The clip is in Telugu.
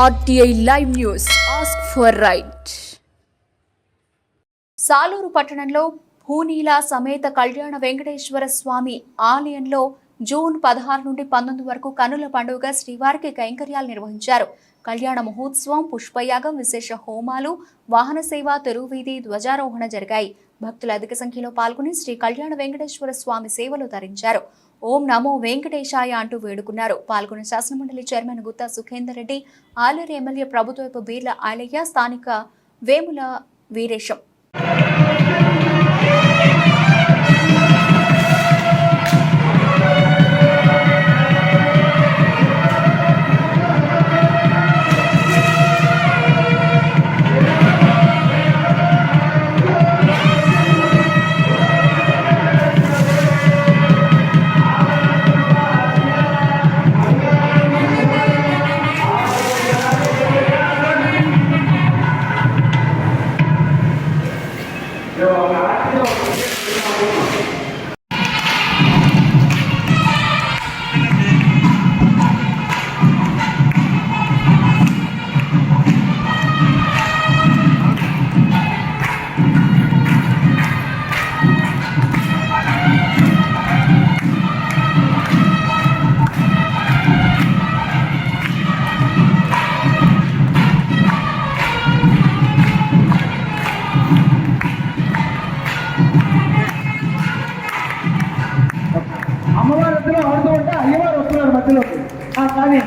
RTI Live News. Ask for right. Saluru పట్టణంలో భూనీల సమేత కళ్యాణ వెంకటేశ్వర స్వామి ఆలయంలో జూన్ 16 నుండి 19 వరకు కన్నుల పండుగ శ్రీవారికి కైంకర్యాలు నిర్వహించారు. కళ్యాణ మహోత్సవం, పుష్పయాగం, విశేష హోమాలు, వాహన సేవ, తెరువీధి ధ్వజారోహణ జరిగాయి. భక్తులు అధిక సంఖ్యలో పాల్గొని శ్రీ కళ్యాణ వెంకటేశ్వర స్వామి సేవలు తరించారు. ఓం నమో వెంకటేశాయ అంటూ వేడుకున్నారు. పాల్గొన్న శాసనమండలి చైర్మన్ గుత్తా సుఖేందర్ రెడ్డి, ఆలేరు ఎమ్మెల్యే ప్రభుత్వపు బీర్ల ఆలయ్య, స్థానిక వేముల వీరేశం. అమ్మవారు వస్తున్నారు, ఆడుతూ ఉంటే అయ్యవారు వస్తున్నారు మధ్యలోకి. కానీ